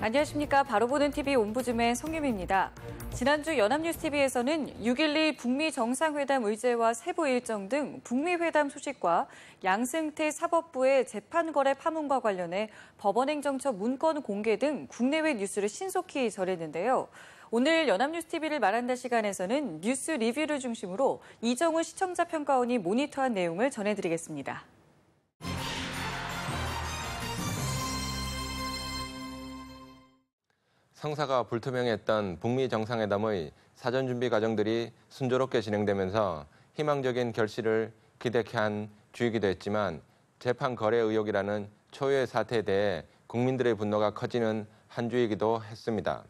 안녕하십니까. 바로 보는 TV 옴부즈맨 성유미입니다. 지난주 연합뉴스TV에서는 6.12 북미 정상회담 의제와 세부 일정 등 북미 회담 소식과 양승태 사법부의 재판거래 파문과 관련해 법원행정처 문건 공개 등 국내외 뉴스를 신속히 전했는데요. 오늘 연합뉴스TV를 말한다 시간에서는 뉴스 리뷰를 중심으로 이정훈 시청자 평가원이 모니터한 내용을 전해드리겠습니다. 성사가 불투명했던 북미 정상회담의 사전 준비 과정들이 순조롭게 진행되면서 희망적인 결실을 기대케 한 주이기도 했지만 재판 거래 의혹이라는 초유의 사태에 대해 국민들의 분노가 커지는 한 주이기도 했습니다.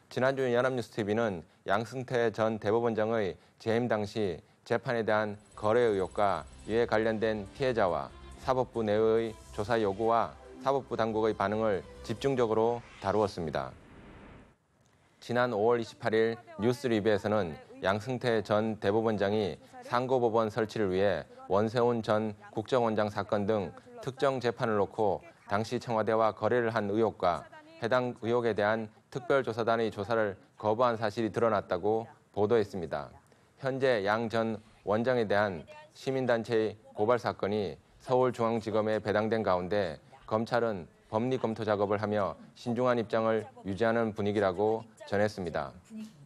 지난주 연합뉴스TV는 양승태 전 대법원장의 재임 당시 재판에 대한 거래 의혹과 이에 관련된 피해자와 사법부 내의 조사 요구와 사법부 당국의 반응을 집중적으로 다루었습니다. 지난 5월 28일 뉴스 리뷰에서는 양승태 전 대법원장이 상고법원 설치를 위해 원세훈 전 국정원장 사건 등 특정 재판을 놓고 당시 청와대와 거래를 한 의혹과 해당 의혹에 대한 특별조사단의 조사를 거부한 사실이 드러났다고 보도했습니다. 현재 양 전 원장에 대한 시민단체의 고발 사건이 서울중앙지검에 배당된 가운데 검찰은 법리 검토 작업을 하며 신중한 입장을 유지하는 분위기라고 전했습니다.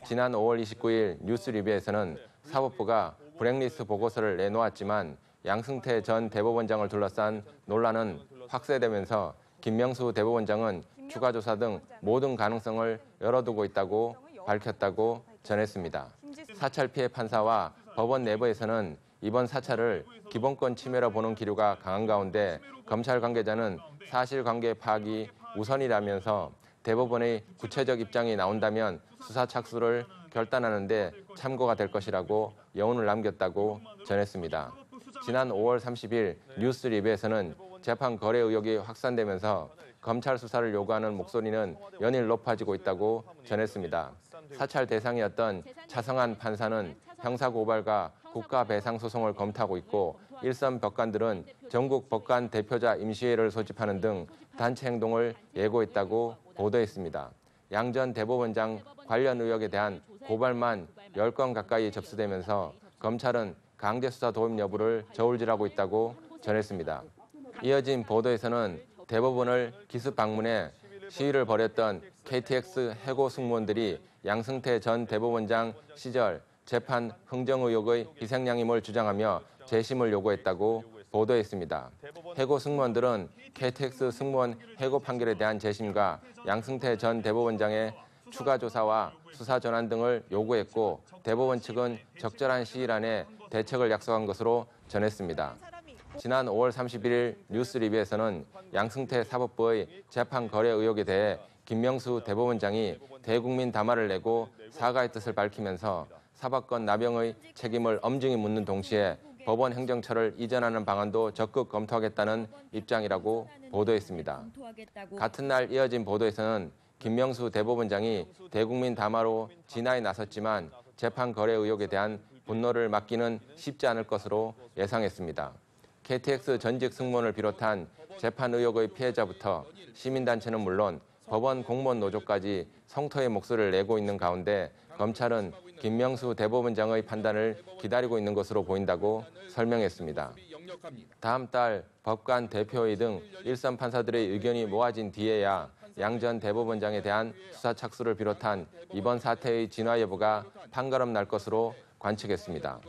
지난 5월 29일 뉴스 리뷰에서는 사법부가 블랙리스트 보고서를 내놓았지만 양승태 전 대법원장을 둘러싼 논란은 확대되면서 김명수 대법원장은 추가 조사 등 모든 가능성을 열어두고 있다고 밝혔다고 전했습니다. 사찰 피해 판사와 법원 내부에서는 이번 사찰을 기본권 침해로 보는 기류가 강한 가운데 검찰 관계자는 사실관계 파악이 우선이라면서 대법원의 구체적 입장이 나온다면 수사 착수를 결단하는 데 참고가 될 것이라고 여운을 남겼다고 전했습니다. 지난 5월 30일 뉴스 리뷰에서는 재판 거래 의혹이 확산되면서 검찰 수사를 요구하는 목소리는 연일 높아지고 있다고 전했습니다. 사찰 대상이었던 차성한 판사는 형사고발과 국가배상소송을 검토하고 있고 일선 법관들은 전국 법관 대표자 임시회를 소집하는 등 단체 행동을 예고했다고 보도했습니다. 양 전 대법원장 관련 의혹에 대한 고발만 10건 가까이 접수되면서 검찰은 강제수사 도입 여부를 저울질하고 있다고 전했습니다. 이어진 보도에서는 대법원을 기습 방문해 시위를 벌였던 KTX 해고 승무원들이 양승태 전 대법원장 시절 재판 흥정 의혹의 희생양임을 주장하며 재심을 요구했다고 보도했습니다. 해고 승무원들은 KTX 승무원 해고 판결에 대한 재심과 양승태 전 대법원장의 추가 조사와 수사 전환 등을 요구했고 대법원 측은 적절한 시일 안에 대책을 약속한 것으로 전했습니다. 지난 5월 31일 뉴스 리뷰에서는 양승태 사법부의 재판 거래 의혹에 대해 김명수 대법원장이 대국민 담화를 내고 사과의 뜻을 밝히면서 사법권 남용의 책임을 엄중히 묻는 동시에 법원 행정처를 이전하는 방안도 적극 검토하겠다는 입장이라고 보도했습니다. 같은 날 이어진 보도에서는 김명수 대법원장이 대국민 담화로 진화에 나섰지만 재판 거래 의혹에 대한 분노를 막기는 쉽지 않을 것으로 예상했습니다. KTX 전직 승무원을 비롯한 재판 의혹의 피해자부터 시민단체는 물론 법원 공무원 노조까지 성토의 목소리를 내고 있는 가운데 검찰은 김명수 대법원장의 판단을 기다리고 있는 것으로 보인다고 설명했습니다. 다음 달 법관 대표회의 등 일선 판사들의 의견이 모아진 뒤에야 양 전 대법원장에 대한 수사 착수를 비롯한 이번 사태의 진화 여부가 판가름 날 것으로 관측했습니다.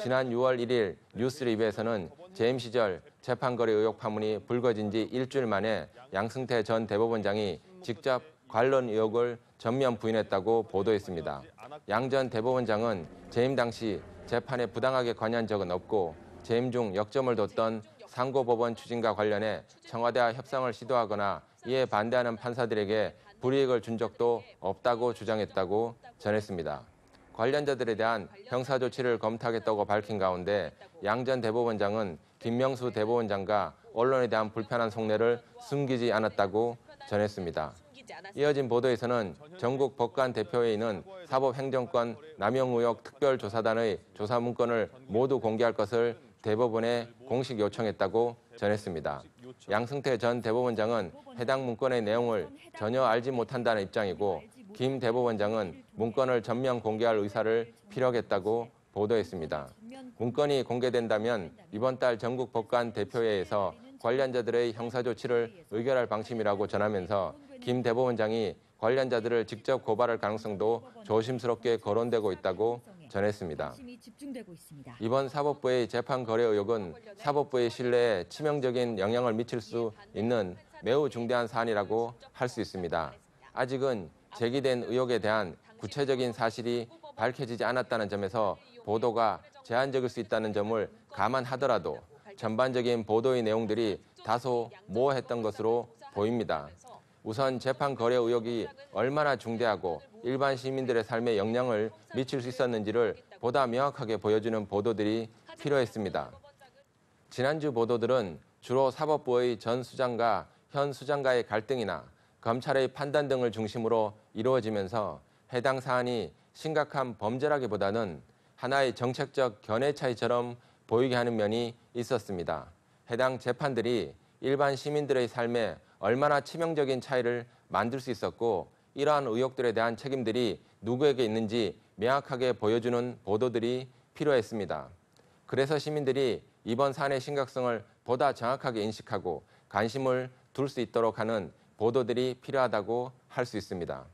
지난 6월 1일 뉴스 리뷰에서는 재임 시절 재판 거래 의혹 파문이 불거진 지 일주일 만에 양승태 전 대법원장이 직접 관련 의혹을 전면 부인했다고 보도했습니다. 양 전 대법원장은 재임 당시 재판에 부당하게 관여한 적은 없고 재임 중 역점을 뒀던 상고법원 추진과 관련해 청와대와 협상을 시도하거나 이에 반대하는 판사들에게 불이익을 준 적도 없다고 주장했다고 전했습니다. 관련자들에 대한 형사 조치를 검토하겠다고 밝힌 가운데 양 전 대법원장은 김명수 대법원장과 언론에 대한 불편한 속내를 숨기지 않았다고 전했습니다. 이어진 보도에서는 전국 법관 대표회의는 사법행정권 남용 의혹 특별조사단의 조사 문건을 모두 공개할 것을 대법원에 공식 요청했다고 전했습니다. 양승태 전 대법원장은 해당 문건의 내용을 전혀 알지 못한다는 입장이고 김 대법원장은 문건을 전면 공개할 의사를 피력했다고 보도했습니다. 문건이 공개된다면 이번 달 전국 법관 대표회에서 관련자들의 형사조치를 의결할 방침이라고 전하면서 김 대법원장이 관련자들을 직접 고발할 가능성도 조심스럽게 거론되고 있다고 전했습니다. 이번 사법부의 재판 거래 의혹은 사법부의 신뢰에 치명적인 영향을 미칠 수 있는 매우 중대한 사안이라고 할 수 있습니다. 아직은 제기된 의혹에 대한 구체적인 사실이 밝혀지지 않았다는 점에서 보도가 제한적일 수 있다는 점을 감안하더라도 전반적인 보도의 내용들이 다소 모호했던 것으로 보입니다. 우선 재판 거래 의혹이 얼마나 중대하고 일반 시민들의 삶에 영향을 미칠 수 있었는지를 보다 명확하게 보여주는 보도들이 필요했습니다. 지난주 보도들은 주로 사법부의 전 수장과 현 수장과의 갈등이나 검찰의 판단 등을 중심으로 이루어지면서 해당 사안이 심각한 범죄라기보다는 하나의 정책적 견해 차이처럼 보이게 하는 면이 있었습니다. 해당 재판들이 일반 시민들의 삶에 얼마나 치명적인 차이를 만들 수 있었고 이러한 의혹들에 대한 책임들이 누구에게 있는지 명확하게 보여주는 보도들이 필요했습니다. 그래서 시민들이 이번 사안의 심각성을 보다 정확하게 인식하고 관심을 둘 수 있도록 하는 보도들이 필요하다고 할 수 있습니다.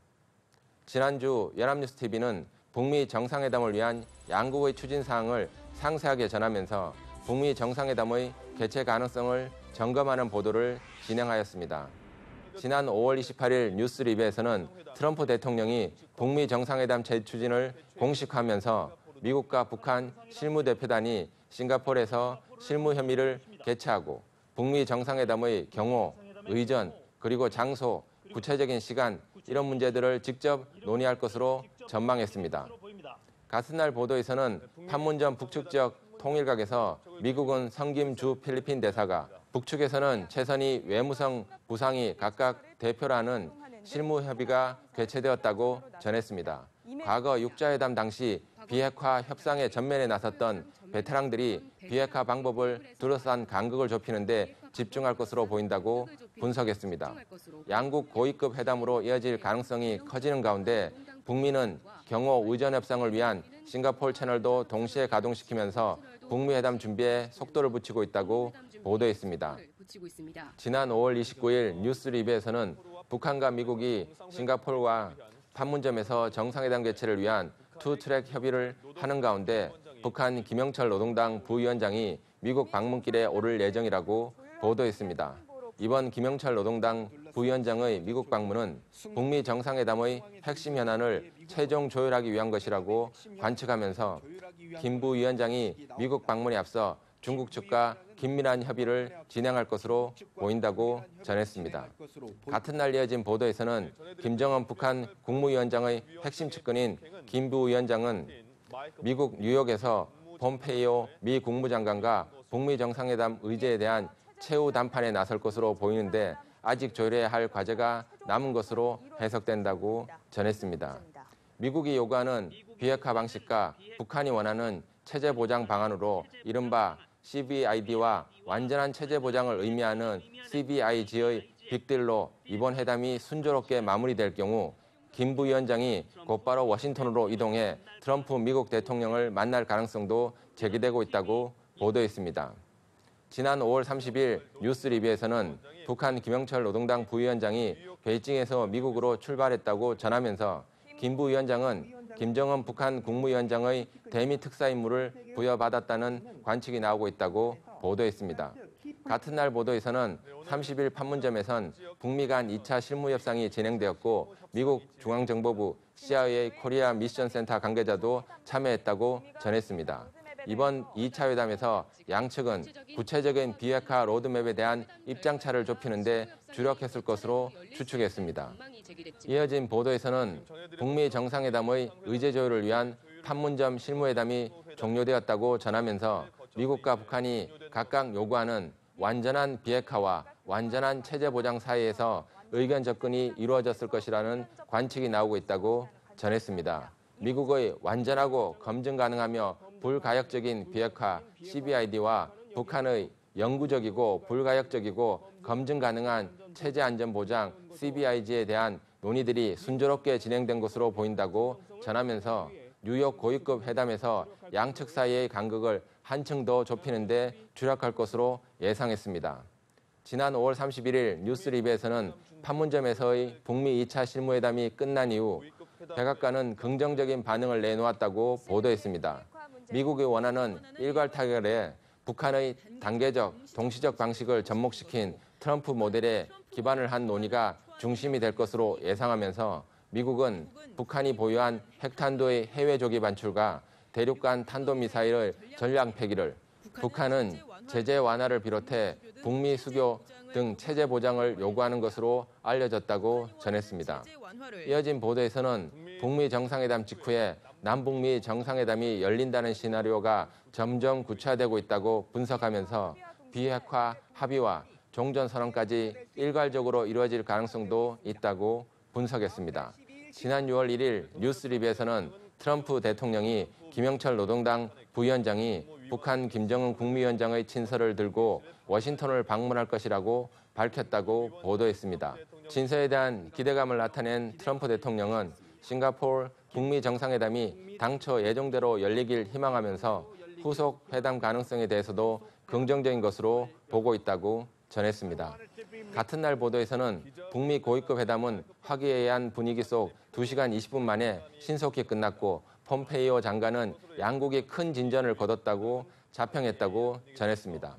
지난주 연합뉴스TV는 북미 정상회담을 위한 양국의 추진 사항을 상세하게 전하면서 북미 정상회담의 개최 가능성을 점검하는 보도를 진행하였습니다. 지난 5월 28일 뉴스리뷰에서는 트럼프 대통령이 북미 정상회담 재추진을 공식화하면서 미국과 북한 실무대표단이 싱가포르에서 실무 협의를 개최하고 북미 정상회담의 경호, 의전, 그리고 장소, 구체적인 시간 이런 문제들을 직접 논의할 것으로 전망했습니다. 같은 날 보도에서는 판문점 북측 통일각에서 미국은 성김 주 필리핀 대사가 북측에서는 최선희 외무성 부상이 각각 대표라는 실무 협의가 개최되었다고 전했습니다. 과거 육자회담 당시 비핵화 협상의 전면에 나섰던 베테랑들이 비핵화 방법을 둘러싼 간극을 좁히는데 집중할 것으로 보인다고 분석했습니다. 양국 고위급 회담으로 이어질 가능성이 커지는 가운데 북미는 경호 의전 협상을 위한 싱가포르 채널도 동시에 가동시키면서 북미 회담 준비에 속도를 붙이고 있다고 보도했습니다. 지난 5월 29일 뉴스리뷰에서는 북한과 미국이 싱가포르와 판문점에서 정상회담 개최를 위한 투트랙 협의를 하는 가운데 북한 김영철 노동당 부위원장이 미국 방문길에 오를 예정이라고 보도했습니다. 이번 김영철 노동당 부위원장의 미국 방문은 북미 정상회담의 핵심 현안을 최종 조율하기 위한 것이라고 관측하면서 김 부위원장이 미국 방문에 앞서 중국 측과 긴밀한 협의를 진행할 것으로 보인다고 전했습니다. 같은 날 이어진 보도에서는 김정은 북한 국무위원장의 핵심 측근인 김 부위원장은 미국 뉴욕에서 폼페이오 미 국무장관과 북미 정상회담 의제에 대한 최후 담판에 나설 것으로 보이는데 아직 조율해야 할 과제가 남은 것으로 해석된다고 전했습니다. 미국이 요구하는 비핵화 방식과 북한이 원하는 체제 보장 방안으로 이른바 CVID와 완전한 체제 보장을 의미하는 CVIG의 빅딜로 이번 회담이 순조롭게 마무리될 경우 김 부위원장이 곧바로 워싱턴으로 이동해 트럼프 미국 대통령을 만날 가능성도 제기되고 있다고 보도했습니다. 지난 5월 30일 뉴스리뷰에서는 북한 김영철 노동당 부위원장이 베이징에서 미국으로 출발했다고 전하면서 김 부위원장은 김정은 북한 국무위원장의 대미 특사 임무를 부여받았다는 관측이 나오고 있다고 보도했습니다. 같은 날 보도에서는 30일 판문점에선 북미 간 2차 실무협상이 진행되었고 미국 중앙정보부 CIA 코리아 미션센터 관계자도 참여했다고 전했습니다. 이번 2차 회담에서 양측은 구체적인 비핵화 로드맵에 대한 입장차를 좁히는 데 주력했을 것으로 추측했습니다. 이어진 보도에서는 북미 정상회담의 의제 조율을 위한 판문점 실무회담이 종료되었다고 전하면서 미국과 북한이 각각 요구하는 완전한 비핵화와 완전한 체제 보장 사이에서 의견 접근이 이루어졌을 것이라는 관측이 나오고 있다고 전했습니다. 미국의 완전하고 검증 가능하며 불가역적인 비핵화 CVID와 북한의 영구적이고 불가역적이고 검증 가능한 체제 안전 보장 CBIG에 대한 논의들이 순조롭게 진행된 것으로 보인다고 전하면서 뉴욕 고위급 회담에서 양측 사이의 간극을 한층 더 좁히는 데 주력할 것으로 예상했습니다. 지난 5월 31일 뉴스리뷰에서는 판문점에서의 북미 2차 실무회담이 끝난 이후 백악관은 긍정적인 반응을 내놓았다고 보도했습니다. 미국이 원하는 일괄 타결에 북한의 단계적, 동시적 방식을 접목시킨 트럼프 모델에 기반을 한 논의가 중심이 될 것으로 예상하면서 미국은 북한이 보유한 핵탄두의 해외 조기 반출과 대륙간 탄도미사일의 전략 폐기를, 북한은 제재 완화를 비롯해 북미 수교 등 체제 보장을 요구하는 것으로 알려졌다고 전했습니다. 이어진 보도에서는 북미 정상회담 직후에 남북미 정상회담이 열린다는 시나리오가 점점 구체화되고 있다고 분석하면서 비핵화 합의와 종전선언까지 일괄적으로 이루어질 가능성도 있다고 분석했습니다. 지난 6월 1일 뉴스리뷰에서는 트럼프 대통령이 김영철 노동당 부위원장이 북한 김정은 국무위원장의 친서를 들고 워싱턴을 방문할 것이라고 밝혔다고 보도했습니다. 친서에 대한 기대감을 나타낸 트럼프 대통령은 싱가포르 북미 정상회담이 당초 예정대로 열리길 희망하면서 후속 회담 가능성에 대해서도 긍정적인 것으로 보고 있다고 전했습니다. 같은 날 보도에서는 북미 고위급 회담은 화기애애한 분위기 속 2시간 20분 만에 신속히 끝났고 폼페이오 장관은 양국이 큰 진전을 거뒀다고 자평했다고 전했습니다.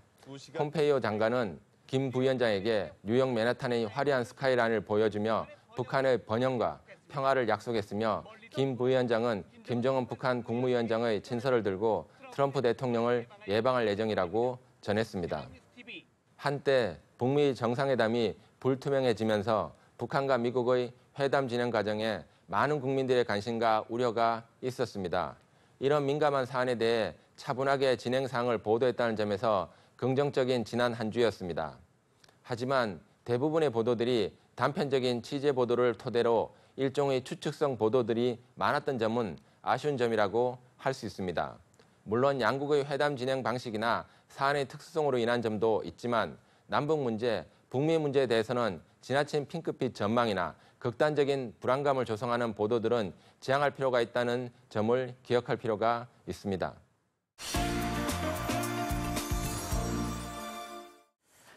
폼페이오 장관은 김 부위원장에게 뉴욕 맨하탄의 화려한 스카이라인을 보여주며 북한의 번영과 평화를 약속했으며 김 부위원장은 김정은 북한 국무위원장의 친서를 들고 트럼프 대통령을 예방할 예정이라고 전했습니다. 한때 북미 정상회담이 불투명해지면서 북한과 미국의 회담 진행 과정에 많은 국민들의 관심과 우려가 있었습니다. 이런 민감한 사안에 대해 차분하게 진행 사항을 보도했다는 점에서 긍정적인 지난 한 주였습니다. 하지만 대부분의 보도들이 단편적인 취재 보도를 토대로 일종의 추측성 보도들이 많았던 점은 아쉬운 점이라고 할 수 있습니다. 물론 양국의 회담 진행 방식이나 사안의 특수성으로 인한 점도 있지만 남북 문제, 북미 문제에 대해서는 지나친 핑크빛 전망이나 극단적인 불안감을 조성하는 보도들은 지양할 필요가 있다는 점을 기억할 필요가 있습니다.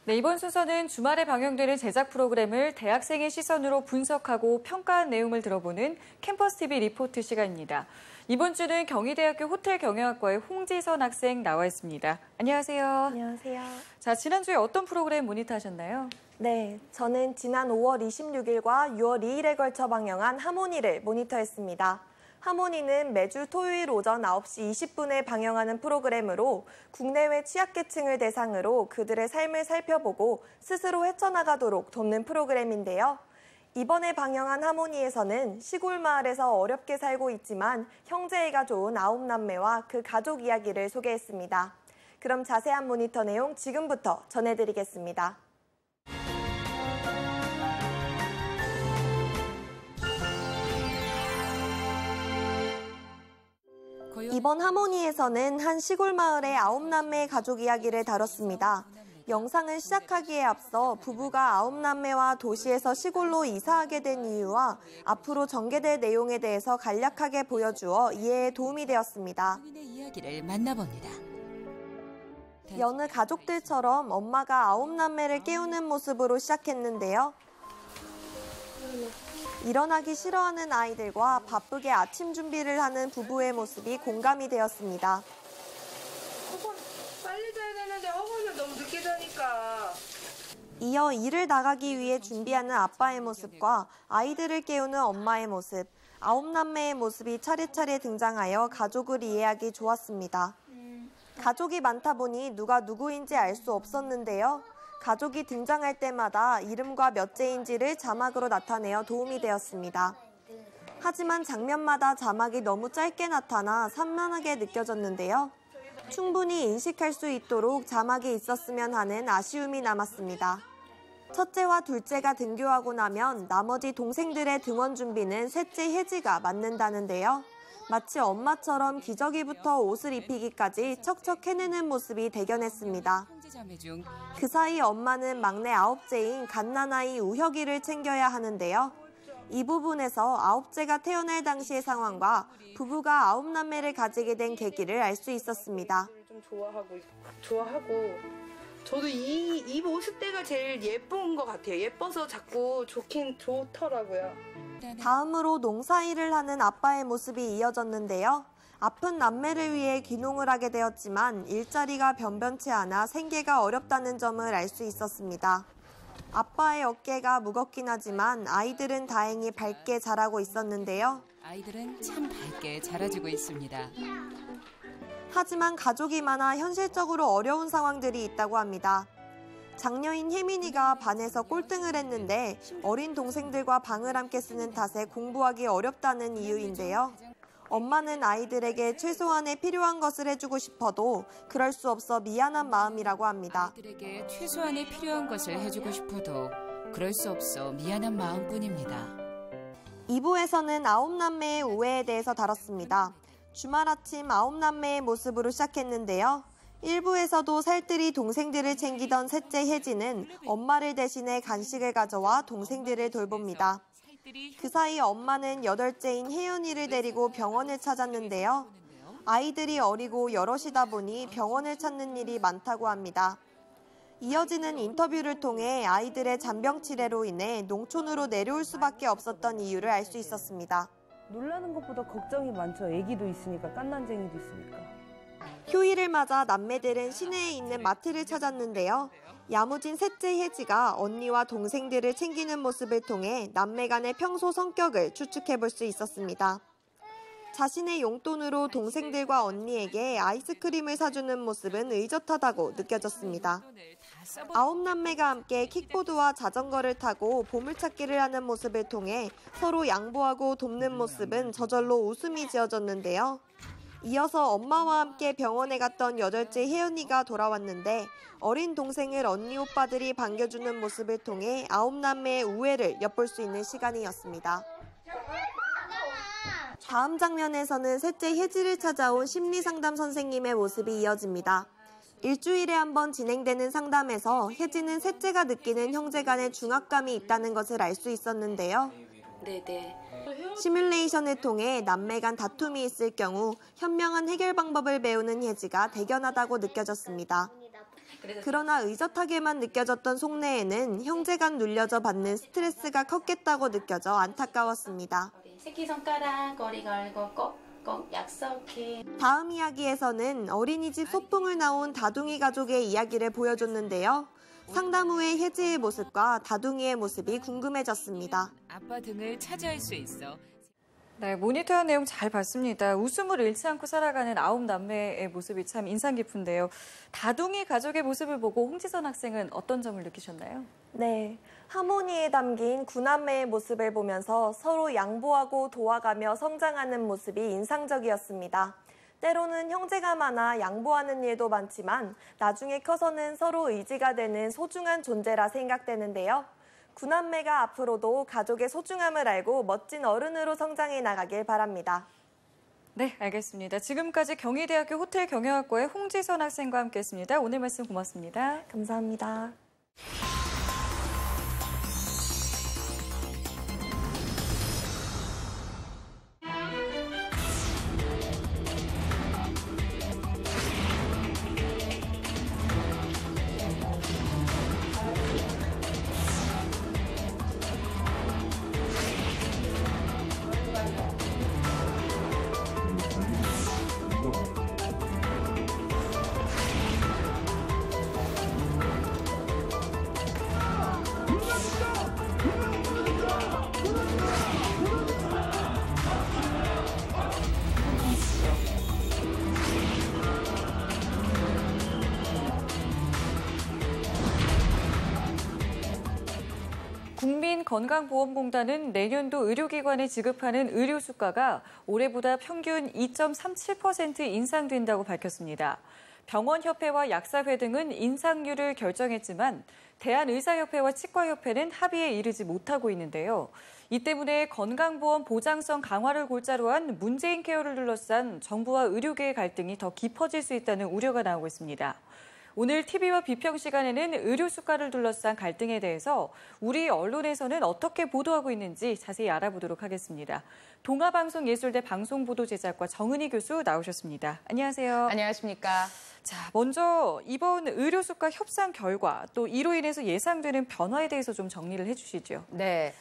네, 이번 순서는 주말에 방영되는 제작 프로그램을 대학생의 시선으로 분석하고 평가한 내용을 들어보는 캠퍼스 TV 리포트 시간입니다. 이번 주는 경희대학교 호텔경영학과의 홍지선 학생 나와 있습니다. 안녕하세요. 안녕하세요. 자, 지난주에 어떤 프로그램 모니터하셨나요? 네, 저는 지난 5월 26일과 6월 2일에 걸쳐 방영한 하모니를 모니터했습니다. 하모니는 매주 토요일 오전 9시 20분에 방영하는 프로그램으로 국내외 취약계층을 대상으로 그들의 삶을 살펴보고 스스로 헤쳐나가도록 돕는 프로그램인데요. 이번에 방영한 하모니에서는 시골 마을에서 어렵게 살고 있지만 형제애가 좋은 9남매와 그 가족 이야기를 소개했습니다. 그럼 자세한 모니터 내용 지금부터 전해드리겠습니다. 이번 하모니에서는 한 시골 마을의 9남매의 가족 이야기를 다뤘습니다. 영상을 시작하기에 앞서 부부가 9남매와 도시에서 시골로 이사하게 된 이유와 앞으로 전개될 내용에 대해서 간략하게 보여주어 이해에 도움이 되었습니다. 이야기를 만나봅니다. 여느 가족들처럼 엄마가 9남매를 깨우는 모습으로 시작했는데요. 일어나기 싫어하는 아이들과 바쁘게 아침 준비를 하는 부부의 모습이 공감이 되었습니다. 빨리 자야 되는데 허구는 너무 늦게 자니까. 이어 일을 나가기 위해 준비하는 아빠의 모습과 아이들을 깨우는 엄마의 모습, 9남매의 모습이 차례차례 등장하여 가족을 이해하기 좋았습니다. 가족이 많다 보니 누가 누구인지 알 수 없었는데요. 가족이 등장할 때마다 이름과 몇째인지를 자막으로 나타내어 도움이 되었습니다. 하지만 장면마다 자막이 너무 짧게 나타나 산만하게 느껴졌는데요. 충분히 인식할 수 있도록 자막이 있었으면 하는 아쉬움이 남았습니다. 첫째와 둘째가 등교하고 나면 나머지 동생들의 등원 준비는 셋째 혜지가 맡는다는데요. 마치 엄마처럼 기저귀부터 옷을 입히기까지 척척 해내는 모습이 대견했습니다. 세자매 중 그 사이 엄마는 막내 9째인 갓난아이 우혁이를 챙겨야 하는데요. 이 부분에서 9째가 태어날 당시의 상황과 부부가 9남매를 가지게 된 계기를 알 수 있었습니다. 좀 좋아하고 저도 이 모습대가 제일 예쁜 것 같아요. 예뻐서 자꾸 좋더라고요. 다음으로 농사일을 하는 아빠의 모습이 이어졌는데요. 아픈 남매를 위해 귀농을 하게 되었지만 일자리가 변변치 않아 생계가 어렵다는 점을 알 수 있었습니다. 아빠의 어깨가 무겁긴 하지만 아이들은 다행히 밝게 자라고 있었는데요. 아이들은 참 밝게 자라주고 있습니다. 하지만 가족이 많아 현실적으로 어려운 상황들이 있다고 합니다. 장녀인 혜민이가 반에서 꼴등을 했는데 어린 동생들과 방을 함께 쓰는 탓에 공부하기 어렵다는 이유인데요. 엄마는 아이들에게 최소한의 필요한 것을 해주고 싶어도 그럴 수 없어 미안한 마음이라고 합니다. 아이들에게 최소한의 필요한 것을 해주고 싶어도 그럴 수 없어 미안한 마음뿐입니다. 2부에서는 9남매의 우애에 대해서 다뤘습니다. 주말 아침 9남매의 모습으로 시작했는데요. 1부에서도 살뜰히 동생들을 챙기던 셋째 혜진은 엄마를 대신해 간식을 가져와 동생들을 돌봅니다. 그 사이 엄마는 8째인 혜연이를 데리고 병원을 찾았는데요. 아이들이 어리고 여럿이다 보니 병원을 찾는 일이 많다고 합니다. 이어지는 인터뷰를 통해 아이들의 잔병 치레로 인해 농촌으로 내려올 수밖에 없었던 이유를 알 수 있었습니다. 놀라는 것보다 걱정이 많죠. 애기도 있으니까, 깐난쟁이도 있으니까. 휴일을 맞아 남매들은 시내에 있는 마트를 찾았는데요. 야무진 셋째 혜지가 언니와 동생들을 챙기는 모습을 통해 남매 간의 평소 성격을 추측해 볼 수 있었습니다. 자신의 용돈으로 동생들과 언니에게 아이스크림을 사주는 모습은 의젓하다고 느껴졌습니다. 9남매가 함께 킥보드와 자전거를 타고 보물찾기를 하는 모습을 통해 서로 양보하고 돕는 모습은 저절로 웃음이 지어졌는데요. 이어서 엄마와 함께 병원에 갔던 8째 혜연이가 돌아왔는데 어린 동생을 언니 오빠들이 반겨주는 모습을 통해 9남매의 우애를 엿볼 수 있는 시간이었습니다. 다음 장면에서는 셋째 혜지를 찾아온 심리상담 선생님의 모습이 이어집니다. 일주일에 한 번 진행되는 상담에서 혜지는 셋째가 느끼는 형제 간의 중압감이 있다는 것을 알 수 있었는데요. 네네. 시뮬레이션을 통해 남매 간 다툼이 있을 경우 현명한 해결 방법을 배우는 혜지가 대견하다고 느껴졌습니다. 그러나 의젓하게만 느껴졌던 속내에는 형제 간 눌려져 받는 스트레스가 컸겠다고 느껴져 안타까웠습니다. 새끼손가락 거리 걸고 꼭꼭 약속해. 다음 이야기에서는 어린이집 소풍을 나온 다둥이 가족의 이야기를 보여줬는데요. 상담 후의 혜지의 모습과 다둥이의 모습이 궁금해졌습니다. 아빠 등을 차지할 수 있어. 네, 모니터한 내용 잘 봤습니다. 웃음을 잃지 않고 살아가는 9남매의 모습이 참 인상 깊은데요. 다둥이 가족의 모습을 보고 홍지선 학생은 어떤 점을 느끼셨나요? 네, 하모니에 담긴 9남매의 모습을 보면서 서로 양보하고 도와가며 성장하는 모습이 인상적이었습니다. 때로는 형제가 많아 양보하는 일도 많지만 나중에 커서는 서로 의지가 되는 소중한 존재라 생각되는데요. 9남매가 앞으로도 가족의 소중함을 알고 멋진 어른으로 성장해 나가길 바랍니다. 네, 알겠습니다. 지금까지 경희대학교 호텔경영학과의 홍지선 학생과 함께했습니다. 오늘 말씀 고맙습니다. 감사합니다. 국민건강보험공단은 내년도 의료기관에 지급하는 의료 수가가 올해보다 평균 2.37% 인상된다고 밝혔습니다. 병원협회와 약사회 등은 인상률을 결정했지만 대한의사협회와 치과협회는 합의에 이르지 못하고 있는데요. 이 때문에 건강보험 보장성 강화를 골자로 한 문재인 케어를 둘러싼 정부와 의료계의 갈등이 더 깊어질 수 있다는 우려가 나오고 있습니다. 오늘 TV와 비평 시간에는 의료 수가를 둘러싼 갈등에 대해서 우리 언론에서는 어떻게 보도하고 있는지 자세히 알아보도록 하겠습니다. 동아방송예술대 방송보도제작과 정은희 교수 나오셨습니다. 안녕하세요. 안녕하십니까. 자, 먼저 이번 의료 수가 협상 결과 또 이로 인해서 예상되는 변화에 대해서 좀 정리를 해주시죠. 네,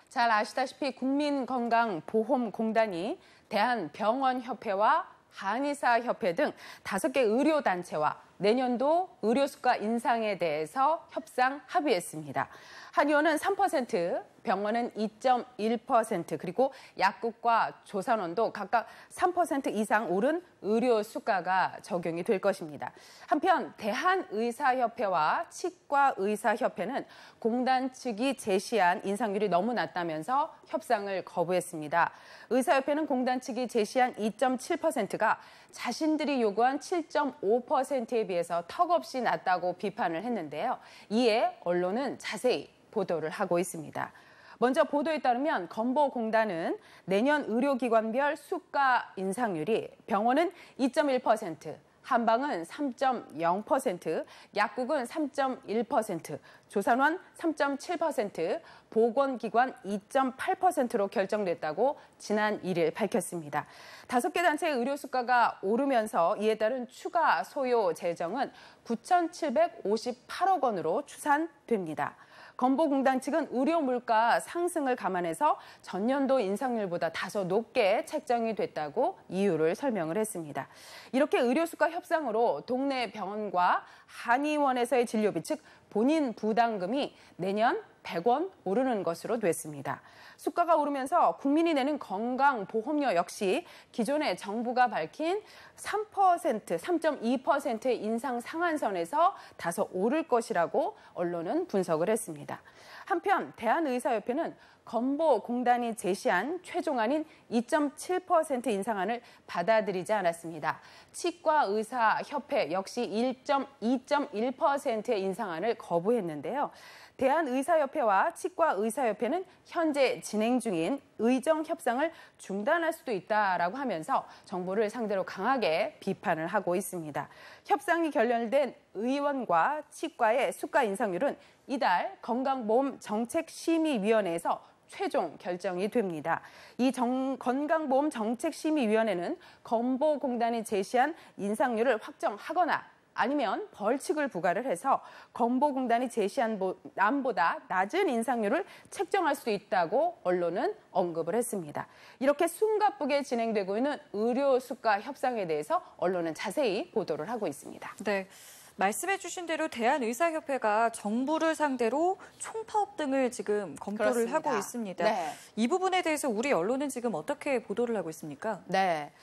잘 아시다시피 국민건강보험공단이 대한병원협회와 한의사협회 등 5개 의료단체와 내년도 의료수가 인상에 대해서 협상 합의했습니다. 한의원은 3%, 병원은 2.1%, 그리고 약국과 조산원도 각각 3% 이상 오른 의료수가가 적용이 될 것입니다. 한편 대한의사협회와 치과의사협회는 공단 측이 제시한 인상률이 너무 낮다면서 협상을 거부했습니다. 의사협회는 공단 측이 제시한 2.7%가 자신들이 요구한 7.5%에 비해서 턱없이 낮다고 비판을 했는데요. 이에 언론은 자세히 보도를 하고 있습니다. 먼저 보도에 따르면 건보공단은 내년 의료기관별 수가 인상률이 병원은 2.1%, 한방은 3.0%, 약국은 3.1%, 조산원 3.7%, 보건기관 2.8%로 결정됐다고 지난 1일 밝혔습니다. 5개 단체의 의료 수가가 오르면서 이에 따른 추가 소요 재정은 9,758억 원으로 추산됩니다. 건보공단 측은 의료 물가 상승을 감안해서 전년도 인상률보다 다소 높게 책정이 됐다고 이유를 설명을 했습니다. 이렇게 의료수가 협상으로 동네 병원과 한의원에서의 진료비 즉 본인 부담금이 내년 100원 오르는 것으로 됐습니다. 수가가 오르면서 국민이 내는 건강보험료 역시 기존에 정부가 밝힌 3%, 3.2%의 인상 상한선에서 다소 오를 것이라고 언론은 분석을 했습니다. 한편 대한의사협회는 건보공단이 제시한 최종안인 2.7% 인상안을 받아들이지 않았습니다. 치과의사협회 역시 2.1%의 인상안을 거부했는데요. 대한의사협회와 치과의사협회는 현재 진행 중인 의정 협상을 중단할 수도 있다라고 하면서 정부를 상대로 강하게 비판을 하고 있습니다. 협상이 결렬된 의원과 치과의 수가 인상률은 이달 건강보험정책심의위원회에서 최종 결정이 됩니다. 이 건강보험정책심의위원회는 건보공단이 제시한 인상률을 확정하거나 아니면 벌칙을 부과를 해서 건보공단이 제시한 안보다 낮은 인상률을 책정할 수도 있다고 언론은 언급을 했습니다. 이렇게 숨가쁘게 진행되고 있는 의료수가 협상에 대해서 언론은 자세히 보도를 하고 있습니다. 네. 말씀해 주신 대로 대한의사협회가 정부를 상대로 총파업 등을 지금 검토를 그렇습니다. 하고 있습니다. 네. 이 부분에 대해서 우리 언론은 지금 어떻게 보도를 하고 있습니까? 네.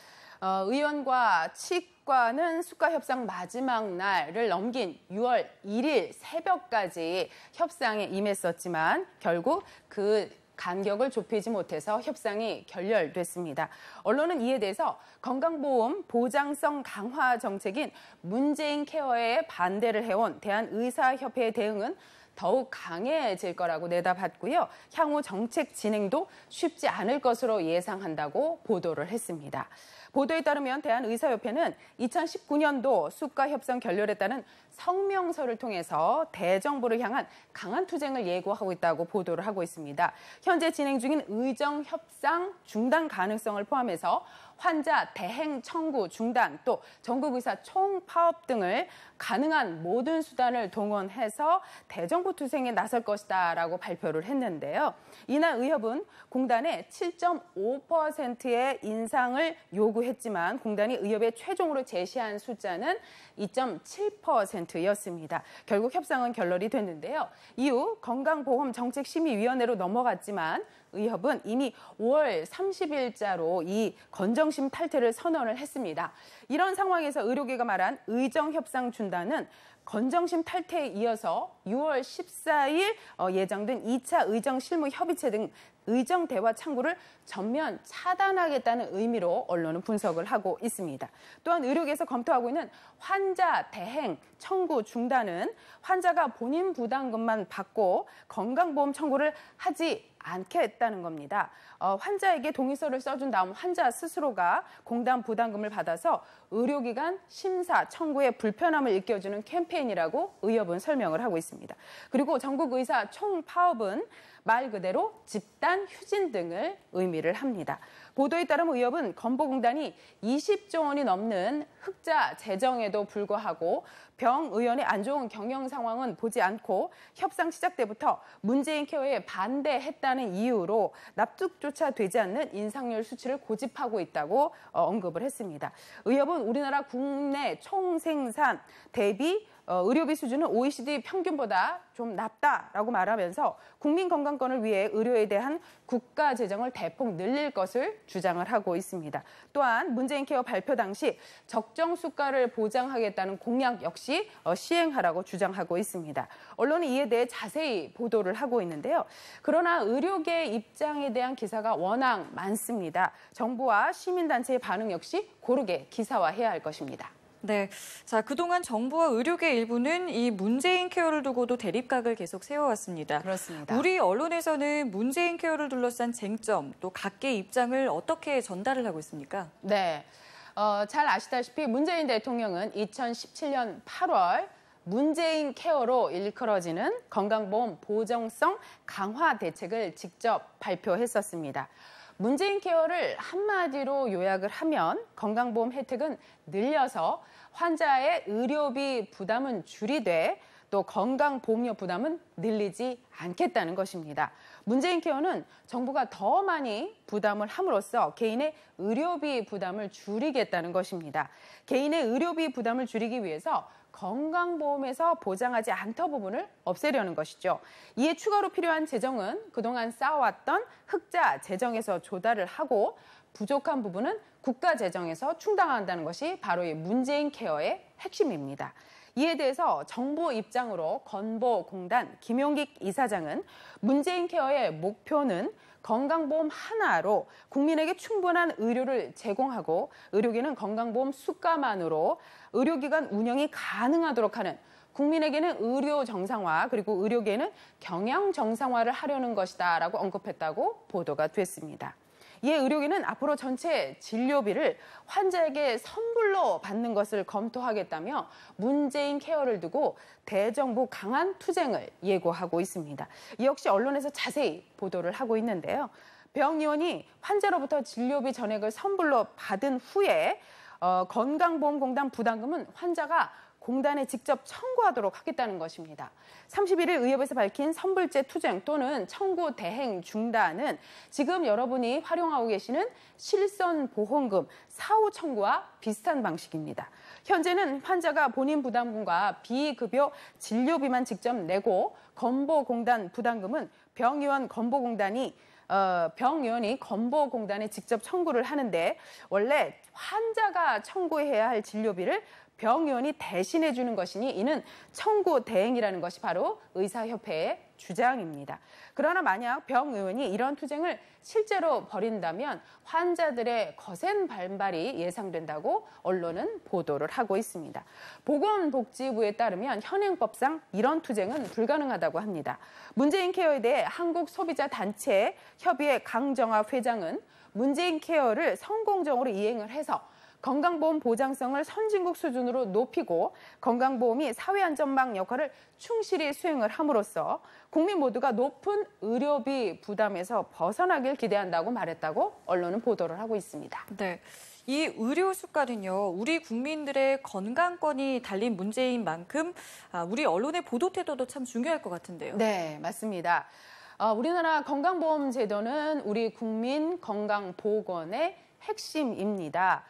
의원과 치과는 수가 협상 마지막 날을 넘긴 6월 1일 새벽까지 협상에 임했었지만 결국 그 간격을 좁히지 못해서 협상이 결렬됐습니다. 언론은 이에 대해서 건강보험 보장성 강화 정책인 문재인 케어에 반대를 해온 대한의사협회의 대응은 더욱 강해질 거라고 내다봤고요. 향후 정책 진행도 쉽지 않을 것으로 예상한다고 보도를 했습니다. 보도에 따르면 대한의사협회는 2019년도 수가 협상 결렬에 따른 성명서를 통해서 대정부를 향한 강한 투쟁을 예고하고 있다고 보도를 하고 있습니다. 현재 진행 중인 의정 협상 중단 가능성을 포함해서 환자 대행 청구 중단, 또 전국의사 총파업 등을 가능한 모든 수단을 동원해서 대정부 투쟁에 나설 것이다라고 발표를 했는데요. 이날 의협은 공단에 7.5%의 인상을 요구했지만 공단이 의협에 최종으로 제시한 숫자는 2.7%였습니다. 결국 협상은 결렬이 됐는데요. 이후 건강보험정책심의위원회로 넘어갔지만 의협은 이미 5월 30일자로 이 건정심 탈퇴를 선언을 했습니다. 이런 상황에서 의료계가 말한 의정협상 중단은 건정심 탈퇴에 이어서 6월 14일 예정된 2차 의정실무협의체 등 의정 대화 창구를 전면 차단하겠다는 의미로 언론은 분석을 하고 있습니다. 또한 의료계에서 검토하고 있는 환자 대행 청구 중단은 환자가 본인 부담금만 받고 건강보험 청구를 하지 않겠다는 겁니다. 환자에게 동의서를 써준 다음 환자 스스로가 공단 부담금을 받아서 의료기관 심사 청구에 불편함을 일깨워주는 캠페인이라고 의협은 설명을 하고 있습니다. 그리고 전국의사 총파업은 말 그대로 집단 휴진 등을 의미를 합니다. 보도에 따르면 의협은 건보공단이 20조 원이 넘는 흑자 재정에도 불구하고 병의원의 안 좋은 경영 상황은 보지 않고 협상 시작 때부터 문재인 케어에 반대했다는 이유로 납득조차 되지 않는 인상률 수치를 고집하고 있다고 언급을 했습니다. 의협은 우리나라 국내 총생산 대비 의료비 수준은 OECD 평균보다 좀 낮다라고 말하면서 국민 건강권을 위해 의료에 대한 국가 재정을 대폭 늘릴 것을 주장을 하고 있습니다. 또한 문재인 케어 발표 당시 적정 수가를 보장하겠다는 공약 역시 시행하라고 주장하고 있습니다. 언론은 이에 대해 자세히 보도를 하고 있는데요. 그러나 의료계 입장에 대한 기사가 워낙 많습니다. 정부와 시민단체의 반응 역시 고르게 기사화해야 할 것입니다. 네, 자 그동안 정부와 의료계 일부는 이 문재인 케어를 두고도 대립각을 계속 세워왔습니다. 그렇습니다. 우리 언론에서는 문재인 케어를 둘러싼 쟁점, 또 각계의 입장을 어떻게 전달을 하고 있습니까? 네, 잘 아시다시피 문재인 대통령은 2017년 8월 문재인 케어로 일컬어지는 건강보험 보정성 강화 대책을 직접 발표했었습니다. 문재인 케어를 한마디로 요약을 하면 건강보험 혜택은 늘려서 환자의 의료비 부담은 줄이되 또 건강보험료 부담은 늘리지 않겠다는 것입니다. 문재인 케어는 정부가 더 많이 부담을 함으로써 개인의 의료비 부담을 줄이겠다는 것입니다. 개인의 의료비 부담을 줄이기 위해서 건강보험에서 보장하지 않던 부분을 없애려는 것이죠. 이에 추가로 필요한 재정은 그동안 쌓아왔던 흑자 재정에서 조달을 하고 부족한 부분은 국가 재정에서 충당한다는 것이 바로 이 문재인 케어의 핵심입니다. 이에 대해서 정부 입장으로 건보공단 김용익 이사장은 문재인 케어의 목표는 건강보험 하나로 국민에게 충분한 의료를 제공하고 의료계는 건강보험 수가만으로 의료기관 운영이 가능하도록 하는 국민에게는 의료 정상화 그리고 의료계는 경영 정상화를 하려는 것이다라고 언급했다고 보도가 됐습니다. 이에 의료계는 앞으로 전체 진료비를 환자에게 선불로 받는 것을 검토하겠다며 문재인 케어를 두고 대정부 강한 투쟁을 예고하고 있습니다. 이 역시 언론에서 자세히 보도를 하고 있는데요. 병의원이 환자로부터 진료비 전액을 선불로 받은 후에 건강보험공단 부담금은 환자가 공단에 직접 청구하도록 하겠다는 것입니다. 31일 의협에서 밝힌 선불제 투쟁 또는 청구 대행 중단은 지금 여러분이 활용하고 계시는 실손보험금 사후 청구와 비슷한 방식입니다. 현재는 환자가 본인 부담금과 비급여 진료비만 직접 내고 건보공단 부담금은 병의원이 건보공단에 직접 청구를 하는데 원래 환자가 청구해야 할 진료비를 병의원이 대신해 주는 것이니 이는 청구 대행이라는 것이 바로 의사협회의 주장입니다. 그러나 만약 병의원이 이런 투쟁을 실제로 벌인다면 환자들의 거센 반발이 예상된다고 언론은 보도를 하고 있습니다. 보건복지부에 따르면 현행법상 이런 투쟁은 불가능하다고 합니다. 문재인 케어에 대해 한국소비자단체 협의회 강정합 회장은 문재인 케어를 성공적으로 이행을 해서 건강보험 보장성을 선진국 수준으로 높이고 건강보험이 사회안전망 역할을 충실히 수행을 함으로써 국민 모두가 높은 의료비 부담에서 벗어나길 기대한다고 말했다고 언론은 보도를 하고 있습니다. 네, 이 의료 수가는요, 우리 국민들의 건강권이 달린 문제인 만큼 우리 언론의 보도 태도도 참 중요할 것 같은데요. 네, 맞습니다. 우리나라 건강보험 제도는 우리 국민 건강보건의 핵심입니다.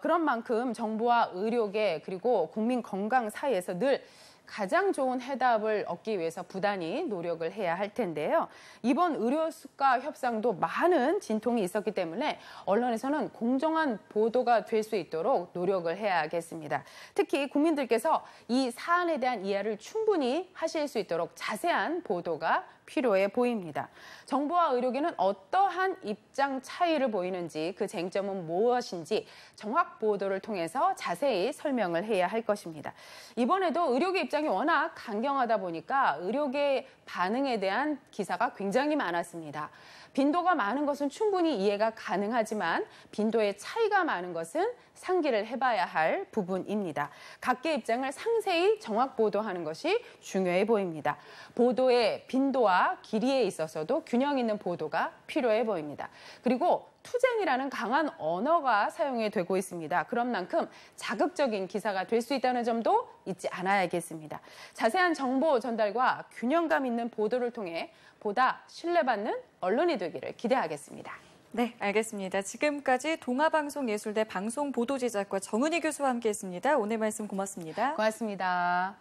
그런 만큼 정부와 의료계 그리고 국민 건강 사이에서 늘 가장 좋은 해답을 얻기 위해서 부단히 노력을 해야 할 텐데요. 이번 의료수가 협상도 많은 진통이 있었기 때문에 언론에서는 공정한 보도가 될 수 있도록 노력을 해야겠습니다. 특히 국민들께서 이 사안에 대한 이해를 충분히 하실 수 있도록 자세한 보도가 필요해 보입니다. 정부와 의료계는 어떠한 입장 차이를 보이는지, 그 쟁점은 무엇인지 정확 보도를 통해서 자세히 설명을 해야 할 것입니다. 이번에도 의료계 입장이 워낙 강경하다 보니까 의료계 반응에 대한 기사가 굉장히 많았습니다. 빈도가 많은 것은 충분히 이해가 가능하지만 빈도의 차이가 많은 것은 상기를 해봐야 할 부분입니다. 각계 입장을 상세히 정확 보도하는 것이 중요해 보입니다. 보도의 빈도와 길이에 있어서도 균형 있는 보도가 필요해 보입니다. 그리고 투쟁이라는 강한 언어가 사용이 되고 있습니다. 그런 만큼 자극적인 기사가 될 수 있다는 점도 잊지 않아야겠습니다. 자세한 정보 전달과 균형감 있는 보도를 통해 보다 신뢰받는 언론이 되기를 기대하겠습니다. 네, 알겠습니다. 지금까지 동아방송예술대 방송보도제작과 정은희 교수와 함께했습니다. 오늘 말씀 고맙습니다. 고맙습니다.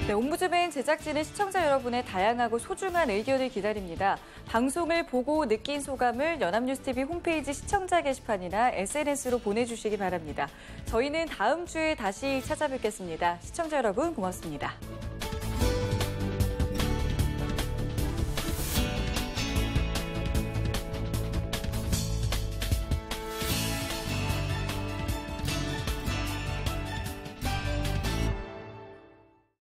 네, 옴부즈맨 제작진은 시청자 여러분의 다양하고 소중한 의견을 기다립니다. 방송을 보고 느낀 소감을 연합뉴스TV 홈페이지 시청자 게시판이나 SNS로 보내주시기 바랍니다. 저희는 다음 주에 다시 찾아뵙겠습니다. 시청자 여러분 고맙습니다.